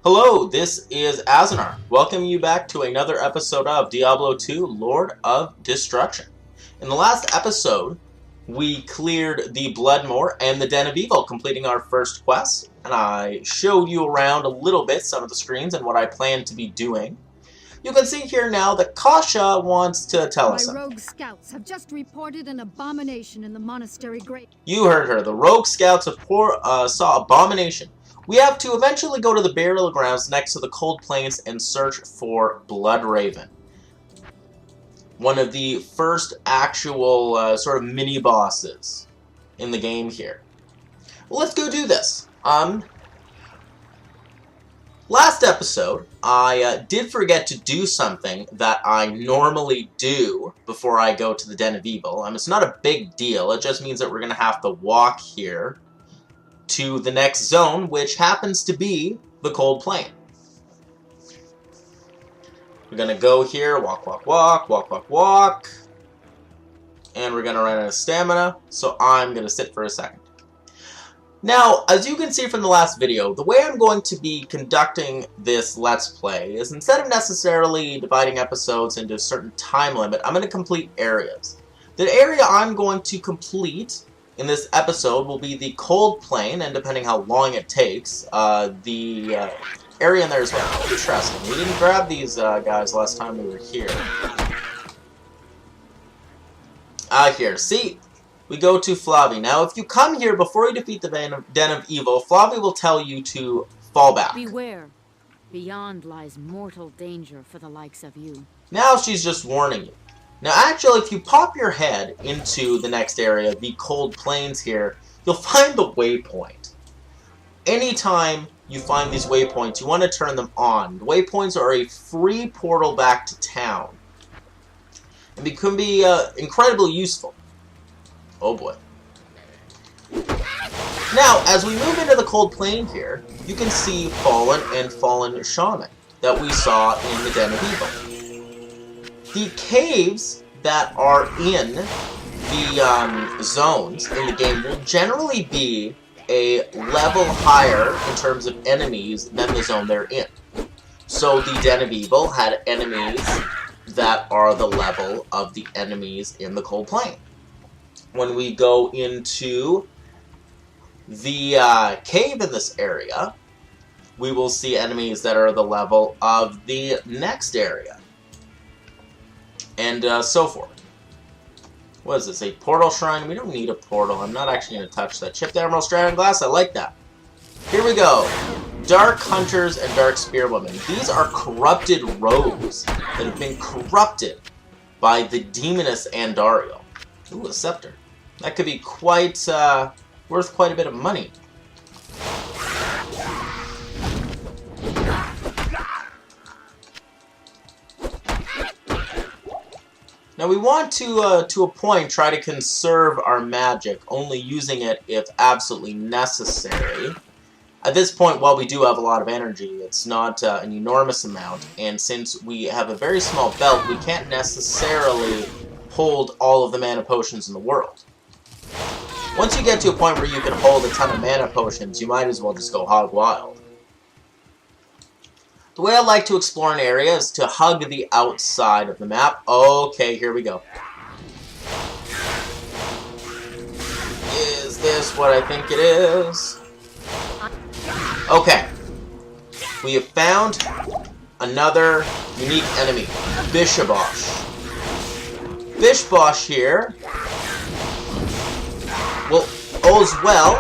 Hello, this is Azanar. Welcome you back to another episode of Diablo 2, Lord of Destruction. In the last episode, we cleared the Bloodmoor and the Den of Evil, completing our first quest, and I showed you around a little bit some of the screens and what I plan to be doing. You can see here now that Kasha wants to tell us something. My rogue scouts have just reported an abomination in the monastery grave. You heard her. The rogue scouts saw abomination. We have to eventually go to the burial grounds next to the Cold Plains and search for Bloodraven. One of the first actual sort of mini-bosses in the game here. Well, let's go do this. Last episode, I did forget to do something that I normally do before I go to the Den of Evil. It's not a big deal. It just means that we're going to have to walk here to the next zone, which happens to be the Cold Plain. We're going to go here, walk, and we're going to run out of stamina, so I'm going to sit for a second. Now, as you can see from the last video, the way I'm going to be conducting this Let's Play is instead of necessarily dividing episodes into a certain time limit, I'm going to complete areas. The area I'm going to complete in this episode will be the Cold Plain, and depending how long it takes, the area in there as well. Interesting. We didn't grab these guys last time we were here. Here. See? We go to Flavi. Now, if you come here before you defeat the Den of Evil, Flavi will tell you to fall back. Beware. Beyond lies mortal danger for the likes of you. Now she's just warning you. Now, actually, if you pop your head into the next area, the Cold Plains here, you'll find the waypoint. Anytime you find these waypoints, you want to turn them on. The waypoints are a free portal back to town. And they can be incredibly useful. Oh boy. Now, as we move into the Cold Plain here, you can see Fallen and Fallen Shaman that we saw in the Den of Evil. The caves that are in the zones in the game will generally be a level higher in terms of enemies than the zone they're in. So the Den of Evil had enemies that are the level of the enemies in the Cold Plain. When we go into the cave in this area, we will see enemies that are the level of the next area. And so forth. What is this, a portal shrine? We don't need a portal. I'm not actually going to touch that. Chipped Emerald Strand Glass, I like that. Here we go. Dark Hunters and Dark Spearwomen. These are corrupted rogues that have been corrupted by the demoness Andariel. Ooh, a scepter. That could be quite, worth quite a bit of money. Now we want to a point, try to conserve our magic, only using it if absolutely necessary. At this point, while we do have a lot of energy, it's not an enormous amount, and since we have a very small belt, we can't necessarily hold all of the mana potions in the world. Once you get to a point where you can hold a ton of mana potions, you might as well just go hog wild. The way I like to explore an area is to hug the outside of the map. Okay, here we go. Is this what I think it is? Okay. We have found another unique enemy, Bishabosh. Bishbosh here will, as well,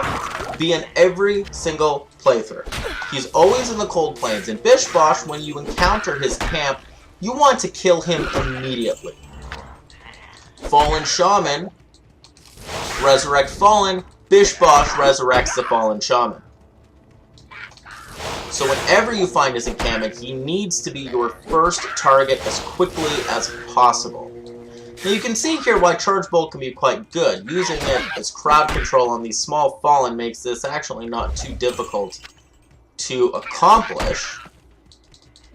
be in every single playthrough. He's always in the Cold Plains, and Bishbosh, when you encounter his camp, you want to kill him immediately. Fallen Shaman, resurrect Fallen, Bishbosh resurrects the Fallen Shaman. So whenever you find his encampment, he needs to be your first target as quickly as possible. Now you can see here why Charge Bolt can be quite good. Using it as crowd control on these small Fallen makes this actually not too difficult to accomplish.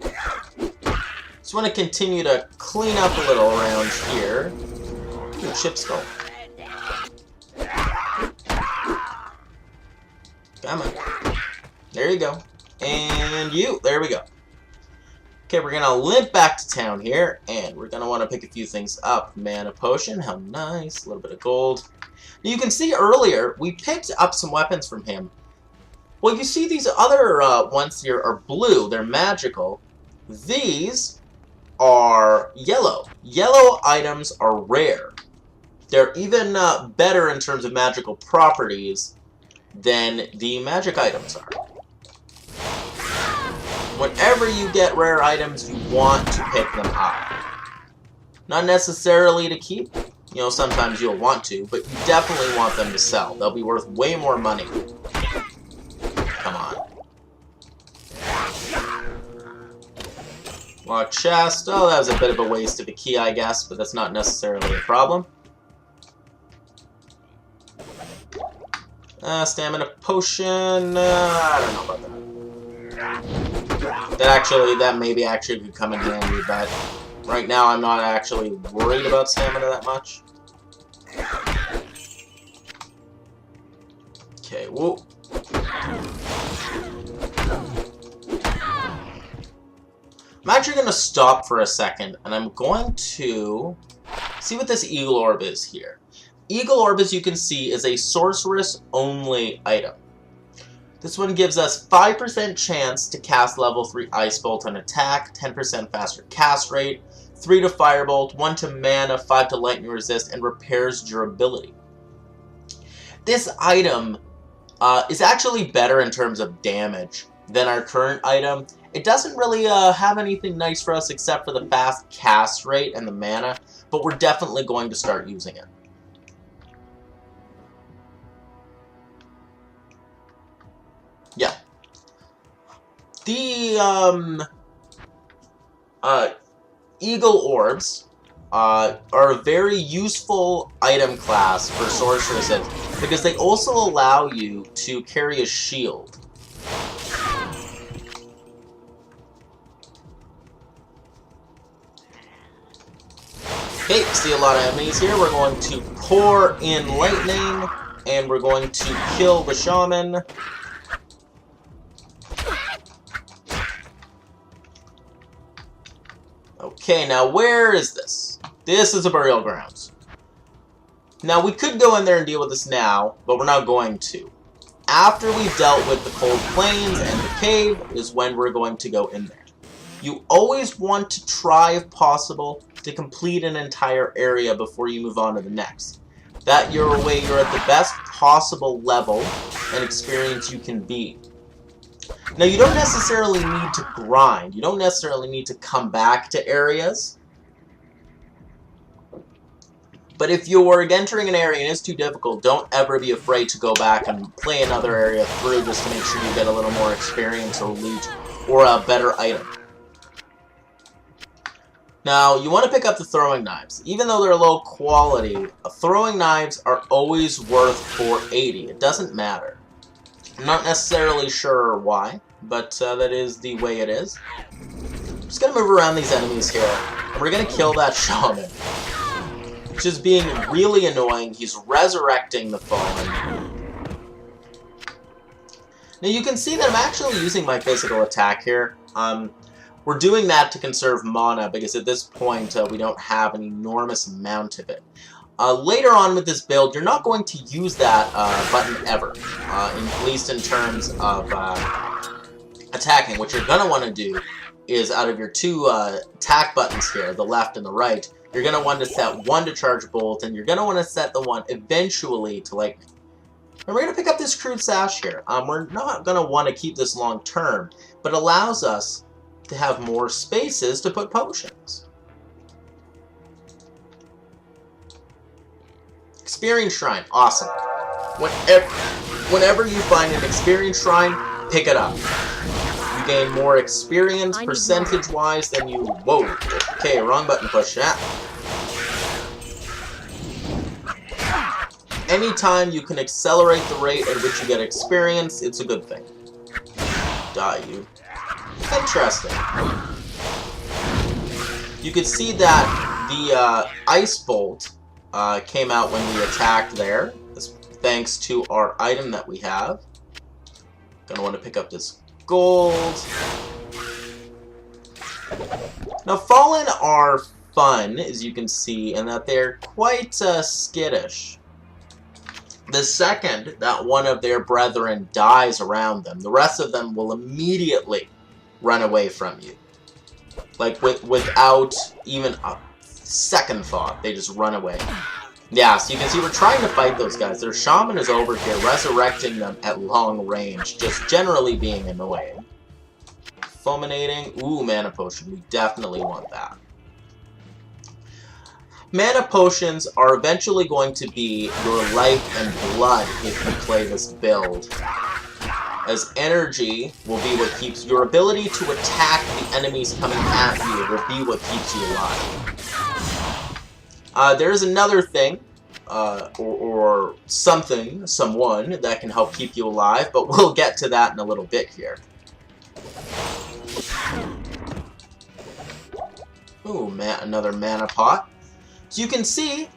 Just want to continue to clean up a little around here. Ooh, chip skull. Come on. There you go. And you. There we go. Okay, we're going to limp back to town here, and we're going to want to pick a few things up. Mana potion, how nice. A little bit of gold. Now, you can see earlier, we picked up some weapons from him. Well, you see these other ones here are blue. They're magical. These are yellow. Yellow items are rare. They're even better in terms of magical properties than the magic items are. Whenever you get rare items, you want to pick them up. Not necessarily to keep. You know, sometimes you'll want to, but you definitely want them to sell. They'll be worth way more money. Come on. Lock chest. Oh, that was a bit of a waste of a key, I guess, but that's not necessarily a problem. Stamina potion. I don't know about that. That maybe actually could come in handy, but right now I'm not actually worried about stamina that much. Okay, whoa. I'm actually going to stop for a second, and I'm going to see what this Eagle Orb is here. Eagle Orb, as you can see, is a sorceress-only item. This one gives us 5% chance to cast level 3 Ice Bolt on attack, 10% faster cast rate, 3 to Firebolt, 1 to Mana, 5 to Lightning Resist, and repairs durability. This item is actually better in terms of damage than our current item. It doesn't really have anything nice for us except for the fast cast rate and the mana, but we're definitely going to start using it. Yeah. The Eagle Orbs are a very useful item class for sorceresses because they also allow you to carry a shield. Okay, see a lot of enemies here. We're going to pour in lightning, and we're going to kill the shaman. Okay, now where is this? This is the burial grounds. Now, we could go in there and deal with this now, but we're not going to. After we've dealt with the cold plains and the cave is when we're going to go in there. You always want to try, if possible, to complete an entire area before you move on to the next. That way you're at the best possible level and experience you can be. Now, you don't necessarily need to grind. You don't necessarily need to come back to areas. But if you're entering an area and it's too difficult, don't ever be afraid to go back and play another area through just to make sure you get a little more experience or loot or a better item. Now, you want to pick up the throwing knives. Even though they're low quality, throwing knives are always worth 480. It doesn't matter. I'm not necessarily sure why, but that is the way it is. I'm just going to move around these enemies here, and we're going to kill that shaman. Which is being really annoying. He's resurrecting the fallen. Now you can see that I'm actually using my physical attack here. We're doing that to conserve mana, because at this point we don't have an enormous amount of it. Later on with this build, you're not going to use that button ever, at least in terms of attacking. What you're going to want to do is, out of your two attack buttons here, the left and the right, you're going to want to set one to charge bolt, and you're going to want to set the one eventually to lightning. And we're going to pick up this crude sash here. We're not going to want to keep this long term, but it allows us to have more spaces to put potions. Experience Shrine. Awesome. Whenever you find an Experience Shrine, pick it up. You gain more experience percentage-wise than you... Whoa. Okay, wrong button push. Anytime you can accelerate the rate at which you get experience, it's a good thing. Die, you. Interesting. You could see that the Ice Bolt came out when we attacked there, thanks to our item that we have. Gonna want to pick up this gold. Now, Fallen are fun, as you can see, in that they're quite skittish. The second that one of their brethren dies around them, the rest of them will immediately run away from you. Like, without even a second thought, they just run away. Yeah, so you can see we're trying to fight those guys. Their shaman is over here, resurrecting them at long range, just generally being annoying. Fulminating. Ooh, mana potion. We definitely want that. Mana potions are eventually going to be your life and blood if you play this build, as energy will be what keeps your ability to attack the enemies coming at you will be what keeps you alive. There is another thing, or something, someone that can help keep you alive, but we'll get to that in a little bit here. Ooh, another mana pot. So you can see,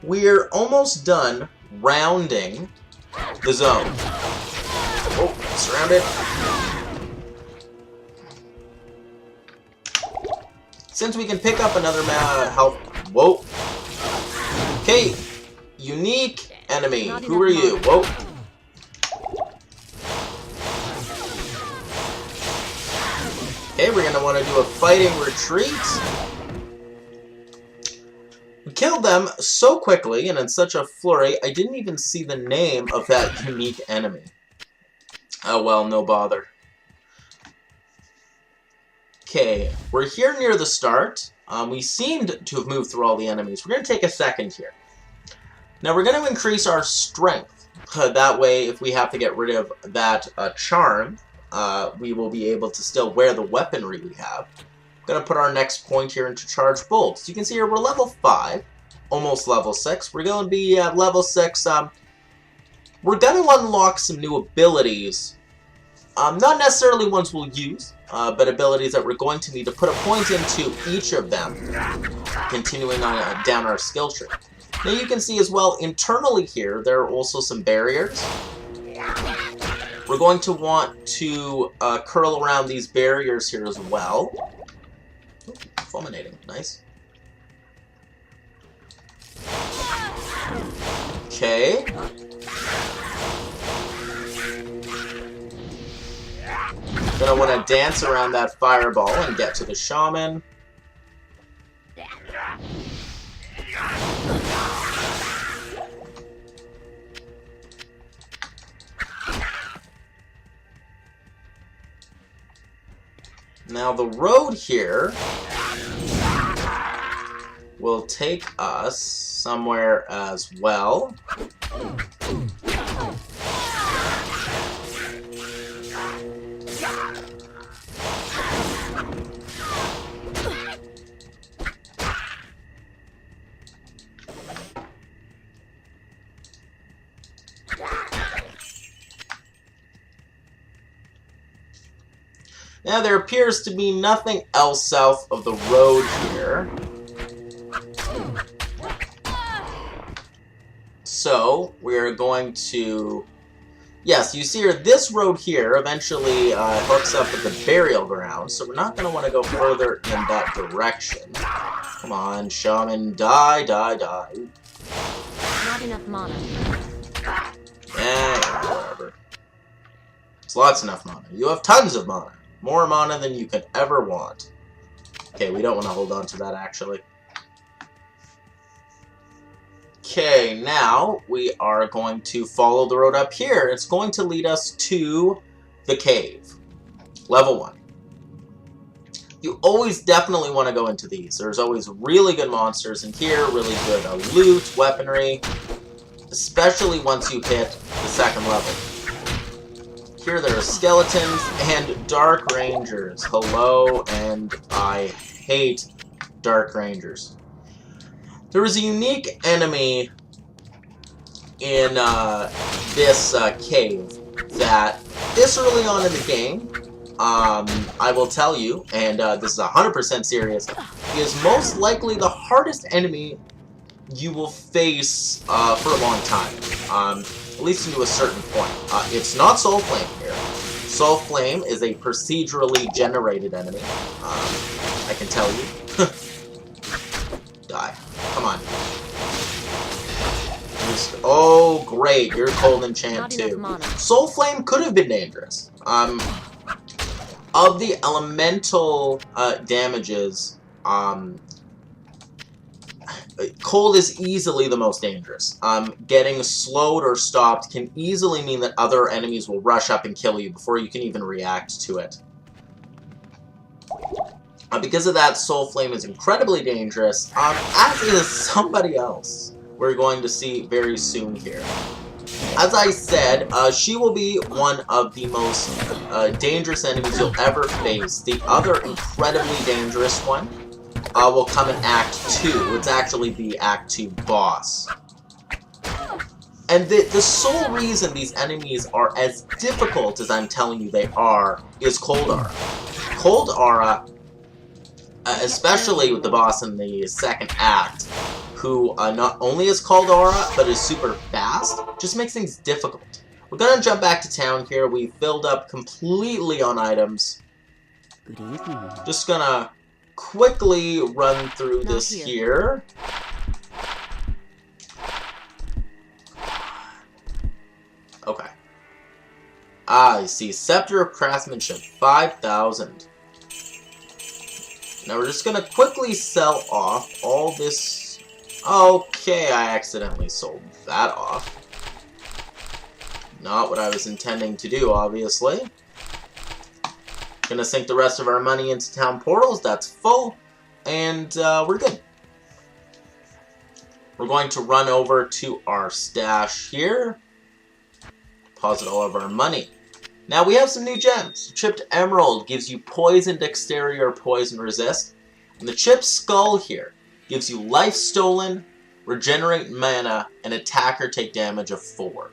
we're almost done rounding the zone. Oh, surrounded. Since we can pick up another mana health... Whoa. Okay, unique enemy. Who are you? Whoa. Okay, we're going to want to do a fighting retreat. We killed them so quickly and in such a flurry, I didn't even see the name of that unique enemy. Oh well, no bother. Okay, we're here near the start. We seemed to have moved through all the enemies. We're going to take a second here. Now we're going to increase our strength. That way, if we have to get rid of that charm, we will be able to still wear the weaponry we have. Going to put our next point here into charge bolts. You can see here we're level 5, almost level 6. We're going to be at level 6. We're going to unlock some new abilities. Not necessarily ones we'll use, but abilities that we're going to need to put a point into each of them, continuing on down our skill tree. Now you can see as well, internally here, there are also some barriers. We're going to want to curl around these barriers here as well. Ooh, fulminating, nice. Okay. Gonna want to dance around that fireball and get to the shaman. Now the road here will take us somewhere as well. Now there appears to be nothing else south of the road here. So we're going to... Yes, you see here, this road here eventually hooks up with the burial ground, so we're not going to want to go further in that direction. Come on, shaman, die, die, die. Not enough mana. Yeah, whatever. It's lots enough mana. You have tons of mana. More mana than you could ever want. Okay, we don't want to hold on to that, actually. Okay, now we are going to follow the road up here. It's going to lead us to the cave. Level 1. You always definitely want to go into these. There's always really good monsters in here, really good loot, weaponry, especially once you hit the second level. Here there are skeletons and dark rangers. Hello, and I hate dark rangers. There is a unique enemy in this cave that this early on in the game, I will tell you, and this is 100% serious, is most likely the hardest enemy you will face for a long time. At least to a certain point. It's not Soul Flame here, Soul Flame is a procedurally generated enemy. I can tell you. Die. Come on. Oh, great. You're cold enchant too. Soul Flame could have been dangerous. Of the elemental damages, cold is easily the most dangerous. Getting slowed or stopped can easily mean that other enemies will rush up and kill you before you can even react to it. Because of that, Soul Flame is incredibly dangerous, as is somebody else we're going to see very soon here. As I said, she will be one of the most dangerous enemies you'll ever face. The other incredibly dangerous one will come in Act 2. It's actually the Act 2 boss. And the sole reason these enemies are as difficult as I'm telling you they are is Cold Aura. Cold Aura, especially with the boss in the second act, who not only is Cold Aura, but is super fast, just makes things difficult. We're gonna jump back to town here. We filled up completely on items. Good evening. Just gonna quickly run through this here. Okay. I see. Scepter of Craftsmanship, 5,000. Now we're just gonna quickly sell off all this. Okay, I accidentally sold that off. Not what I was intending to do, obviously. Gonna sink the rest of our money into town portals. That's full. And we're good. We're going to run over to our stash here. Deposit all of our money. Now we have some new gems. Chipped Emerald gives you Poison Dexterity or Poison Resist. And the Chipped Skull here gives you Life Stolen, Regenerate Mana, and Attacker take damage of 4.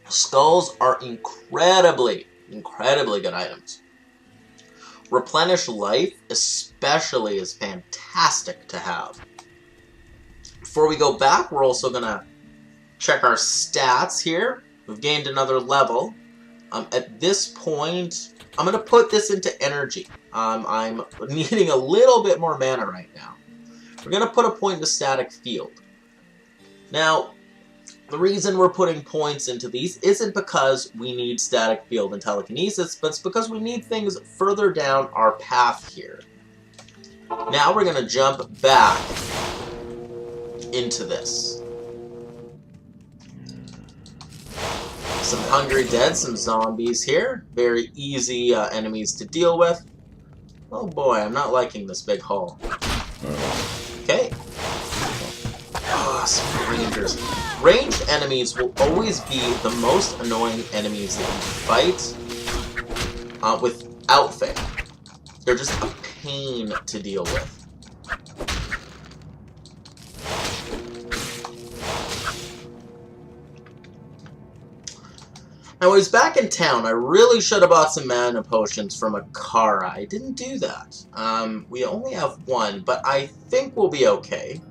Skulls are incredibly good items. Replenish Life especially is fantastic to have. Before we go back, we're also going to check our stats here. We've gained another level. At this point, I'm going to put this into energy. I'm needing a little bit more mana right now. We're going to put a point into Static Field. Now, the reason we're putting points into these isn't because we need Static Field and Telekinesis, but it's because we need things further down our path here. Now we're going to jump back into this. Some Hungry Dead, some zombies here. Very easy enemies to deal with. Oh boy, I'm not liking this big hole. Okay. Some rangers. Ranged enemies will always be the most annoying enemies that you fight without fail. They're just a pain to deal with. Now, when I was back in town, I really should have bought some mana potions from Akara. I didn't do that. We only have one, but I think we'll be okay.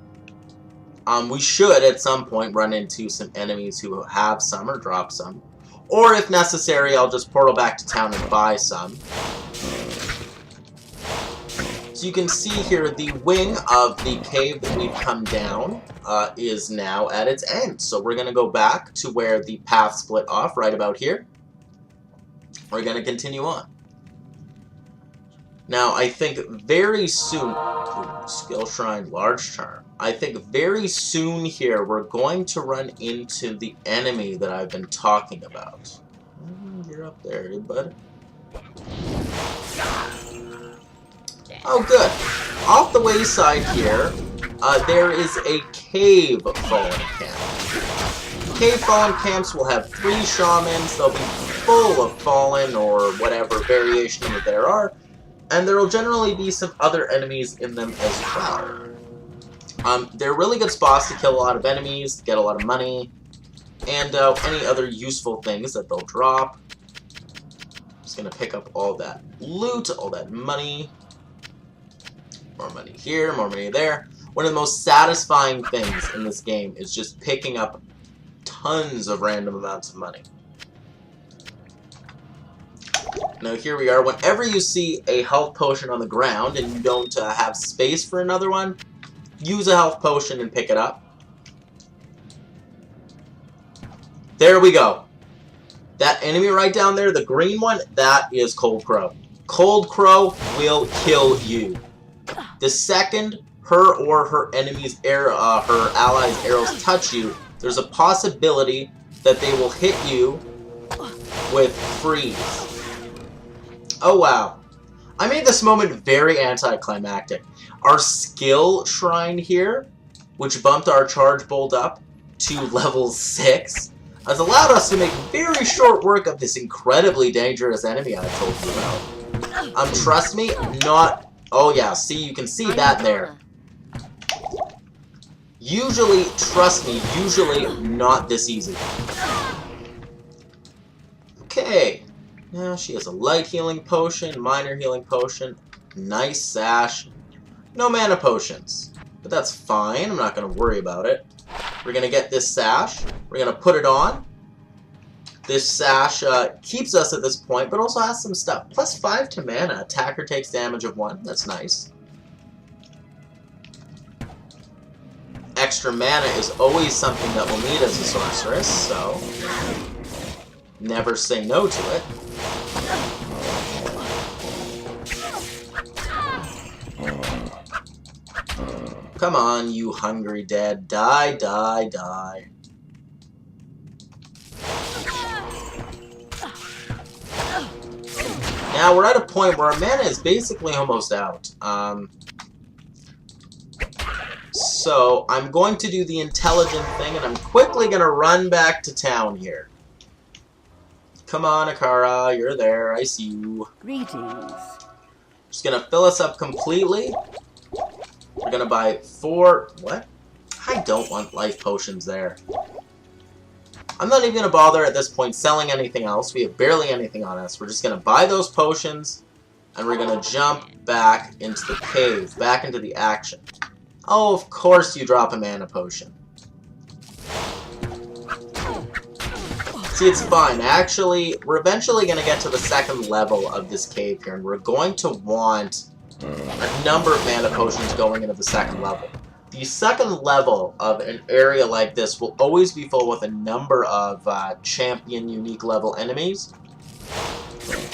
We should, at some point, run into some enemies who have some or drop some. Or, if necessary, I'll just portal back to town and buy some. So you can see here, the wing of the cave that we've come down is now at its end. So we're going to go back to where the path split off, right about here. We're going to continue on. Now, I think very soon... Skill Shrine, Large Charm. I think very soon here, we're going to run into the enemy that I've been talking about. You're up there, eh, bud? Oh, good. Off the wayside here, there is a cave fallen camp. Cave fallen camps will have 3 shamans. They'll be full of fallen or whatever variation that there are. And there will generally be some other enemies in them as well. They're really good spots to kill a lot of enemies, get a lot of money, and any other useful things that they'll drop. Just gonna pick up all that loot, all that money. More money here, more money there. One of the most satisfying things in this game is just picking up tons of random amounts of money. Now here we are. Whenever you see a health potion on the ground and you don't have space for another one, use a health potion and pick it up. There we go. That enemy right down there, the green one, that is Cold Crow. Cold Crow will kill you. The second her or her enemy's her allies' arrows touch you, there's a possibility that they will hit you with freeze. Oh wow. I made this moment very anticlimactic. Our skill shrine here, which bumped our charge bolt up to level 6, has allowed us to make very short work of this incredibly dangerous enemy I told you about. Trust me, not... Oh yeah, see, you can see that there. Usually, trust me, usually not this easy. Okay. Now she has a light healing potion, minor healing potion, nice sash. No mana potions. But that's fine, I'm not going to worry about it. We're going to get this sash. We're going to put it on. This sash keeps us at this point, but also has some stuff. Plus 5 to mana. Attacker takes damage of 1. That's nice. Extra mana is always something that we'll need as a sorceress, so never say no to it. Come on, you hungry dead. Die, die, die. Now we're at a point where our mana is basically almost out. So I'm going to do the intelligent thing, and I'm quickly going to run back to town here. Come on, Akara, you're there. I see you. Greetings. Just going to fill us up completely. We're going to buy 4... What? I don't want life potions there. I'm not even going to bother at this point selling anything else. We have barely anything on us. We're just going to buy those potions, and we're going to jump back into the cave, back into the action. Oh, of course you drop a mana potion. See, it's fine. Actually, we're eventually going to get to the second level of this cave here, and we're going to want a number of mana potions going into the second level. The second level of an area like this will always be full with a number of champion unique level enemies.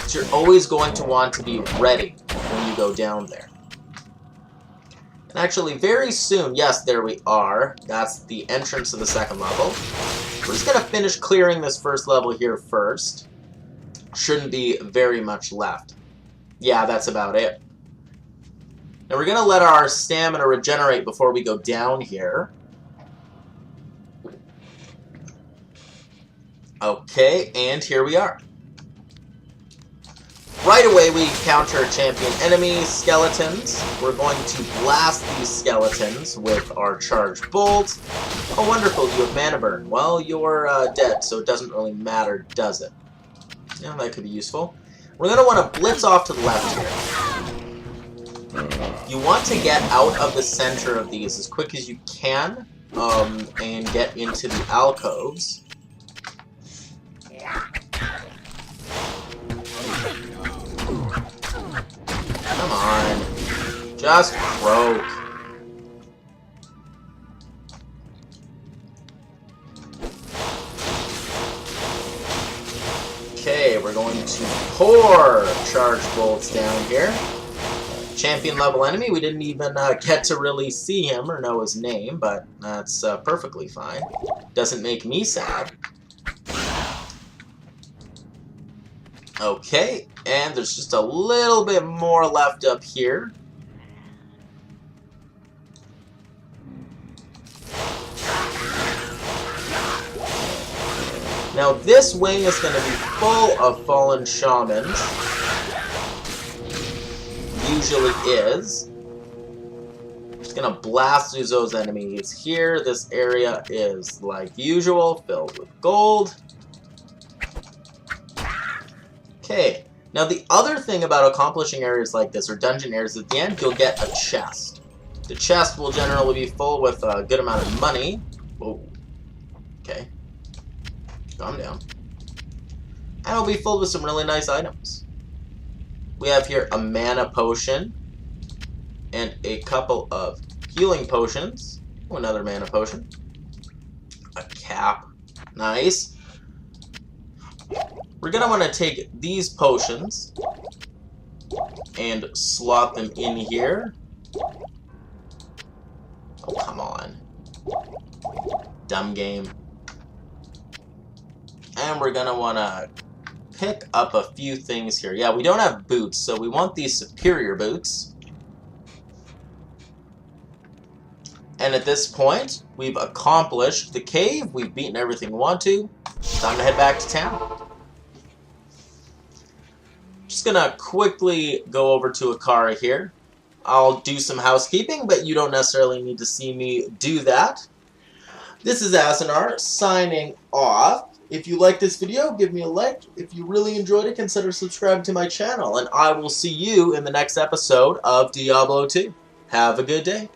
So you're always going to want to be ready when you go down there. And actually, very soon, yes, there we are. That's the entrance to the second level. We're just going to finish clearing this first level here first. Shouldn't be very much left. Yeah, that's about it. Now we're going to let our stamina regenerate before we go down here. Okay, and here we are. Right away we encounter champion enemies, skeletons. We're going to blast these skeletons with our charged bolt. Oh wonderful, you have mana burn. Well, you're dead, so it doesn't really matter, does it? Yeah, that could be useful. We're going to want to blitz off to the left here. You want to get out of the center of these as quick as you can, and get into the alcoves. Come on. Just croak. Okay, we're going to pour charge bolts down here. Champion level enemy. We didn't even get to really see him or know his name, but that's perfectly fine. Doesn't make me sad. Okay, and there's just a little bit more left up here. Now this wing is going to be full of fallen shamans. Usually is. Just going to blast through those enemies here. This area is, like usual, filled with gold. Okay, now the other thing about accomplishing areas like this, or dungeon areas, at the end you'll get a chest. The chest will generally be full with a good amount of money. Whoa. Okay. Calm down. And it'll be filled with some really nice items. We have here a mana potion and a couple of healing potions. Oh, another mana potion. A cap. Nice. We're going to want to take these potions and slot them in here. Oh, come on. Dumb game. And we're going to want to pick up a few things here. Yeah, we don't have boots, so we want these superior boots. And at this point, we've accomplished the cave. We've beaten everything we want to. Time to head back to town. Just gonna quickly go over to Akara here. I'll do some housekeeping, but you don't necessarily need to see me do that. This is Azanar signing off. If you like this video, give me a like. If you really enjoyed it, consider subscribing to my channel. And I will see you in the next episode of Diablo 2. Have a good day.